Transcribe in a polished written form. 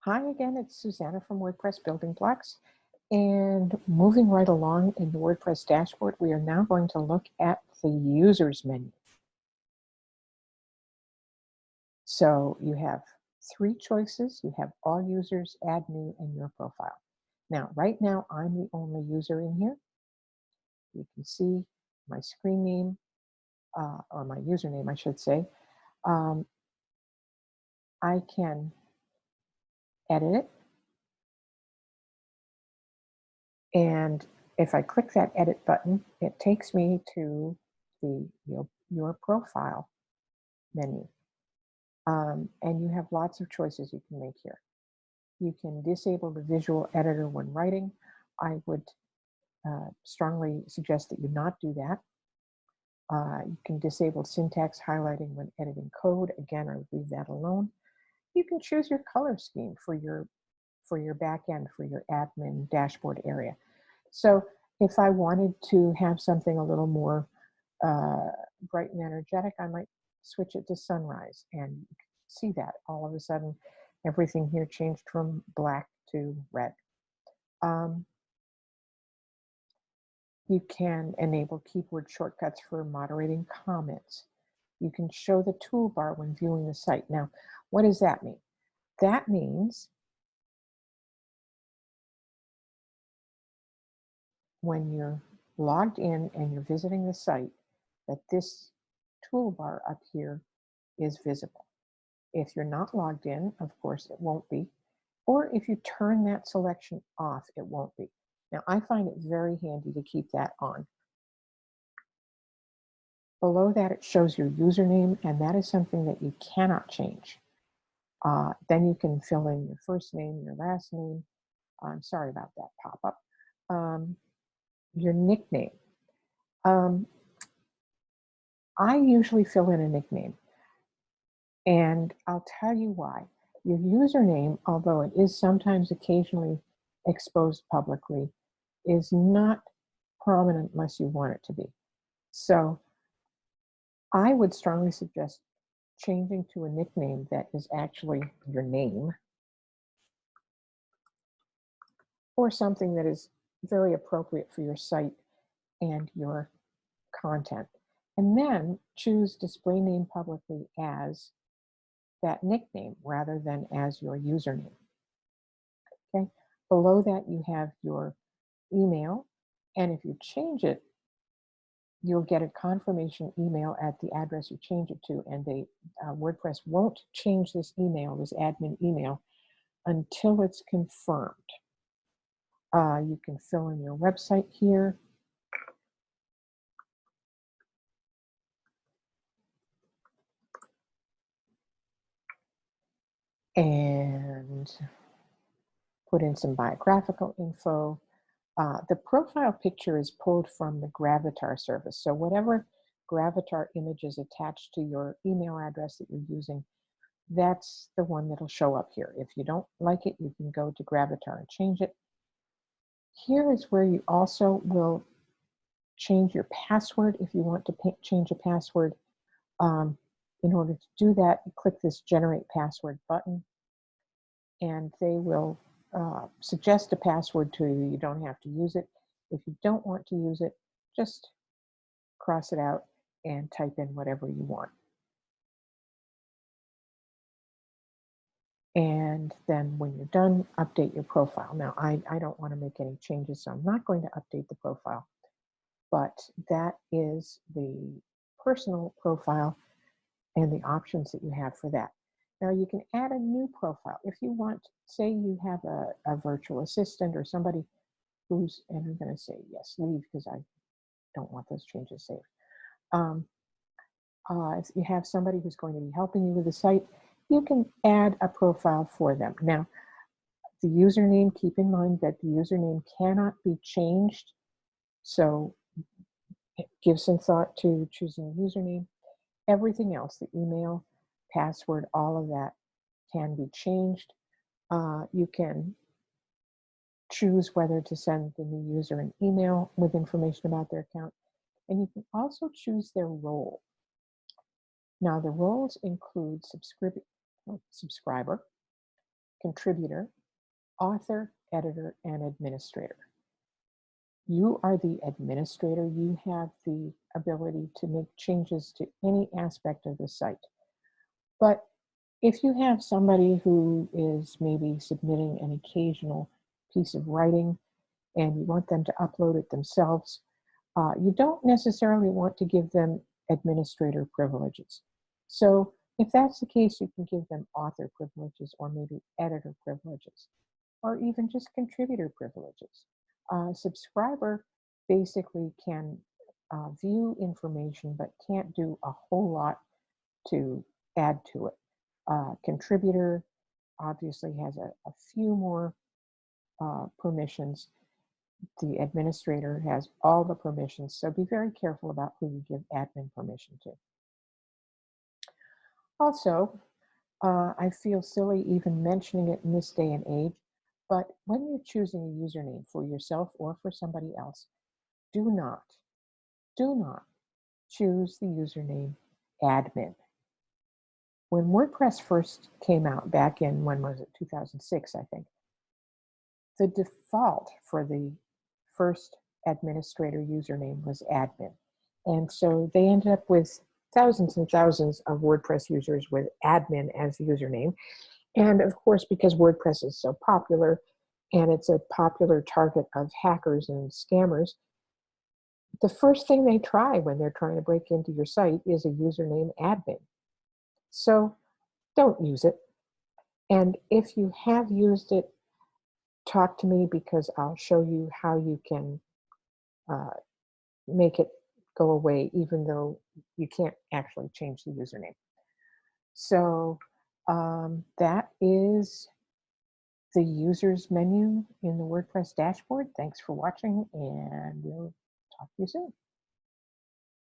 Hi again, it's Susanna from WordPress Building Blocks. And moving right along in the WordPress dashboard, we are now going to look at the users menu. So you have three choices. You have all users, add new, and your profile. Now, right now, I'm the only user in here. You can see my screen name, or my username, I should say. I can edit it. And if I click that edit button, it takes me to the your profile menu. And you have lots of choices you can make here. You can disable the visual editor when writing. I would strongly suggest that you not do that. You can disable syntax highlighting when editing code. Again, I would leave that alone. You can choose your color scheme for your back end, for your admin dashboard area. So if I wanted to have something a little more bright and energetic, I might switch it to sunrise, and you can see that all of a sudden everything here changed from black to red. You can enable keyboard shortcuts for moderating comments. You can show the toolbar when viewing the site. Now, what does that mean? That means when you're logged in and you're visiting the site, that this toolbar up here is visible. If you're not logged in, of course, it won't be. Or if you turn that selection off, it won't be. Now, I find it very handy to keep that on. Below that, it shows your username, and that is something that you cannot change. Then you can fill in your first name, your last name. I'm sorry about that pop-up. Your nickname. I usually fill in a nickname, and I'll tell you why. Your username, although it is sometimes occasionally exposed publicly, is not prominent unless you want it to be. So I would strongly suggest changing to a nickname that is actually your name, or something that is very appropriate for your site and your content. And then choose display name publicly as that nickname rather than as your username. Okay. Below that, you have your email. And if you change it, you'll get a confirmation email at the address you change it to. And WordPress won't change this email, this admin email, until it's confirmed. You can fill in your website here. And put in some biographical info. The profile picture is pulled from the Gravatar service. So whatever Gravatar image is attached to your email address that you're using, that's the one that'll show up here. If you don't like it, you can go to Gravatar and change it. Here is where you also will change your password if you want to change a password. In order to do that, you click this Generate Password button, and they will suggest a password to you. You don't have to use it. If you don't want to use it, just cross it out and type in whatever you want. And then when you're done, update your profile. Now, I don't want to make any changes, so I'm not going to update the profile. But that is the personal profile and the options that you have for that. Now, you can add a new profile. If you want, say you have a virtual assistant or somebody who's, and I'm going to say yes, leave, because I don't want those changes saved. If you have somebody who's going to be helping you with the site, you can add a profile for them. Now, the username, keep in mind that the username cannot be changed. So give some thought to choosing a username. Everything else, the email, password, all of that can be changed. You can choose whether to send the new user an email with information about their account. And you can also choose their role. Now, the roles include subscriber, contributor, author, editor, and administrator. You are the administrator. You have the ability to make changes to any aspect of the site. But if you have somebody who is maybe submitting an occasional piece of writing and you want them to upload it themselves, you don't necessarily want to give them administrator privileges. So if that's the case, you can give them author privileges or maybe editor privileges, or even just contributor privileges. Subscriber basically can view information but can't do a whole lot to add to it. Contributor obviously has a few more permissions. The administrator has all the permissions, so be very careful about who you give admin permission to. Also, I feel silly even mentioning it in this day and age, but when you're choosing a username for yourself or for somebody else, do not choose the username admin. When WordPress first came out back in, when was it, 2006, I think, the default for the first administrator username was admin. And so they ended up with thousands and thousands of WordPress users with admin as the username. And of course, because WordPress is so popular and it's a popular target of hackers and scammers, the first thing they try when they're trying to break into your site is a username admin. So don't use it. And if you have used it, talk to me because I'll show you how you can make it go away, even though you can't actually change the username. So that is the users menu in the WordPress dashboard. Thanks for watching, and we'll talk to you soon.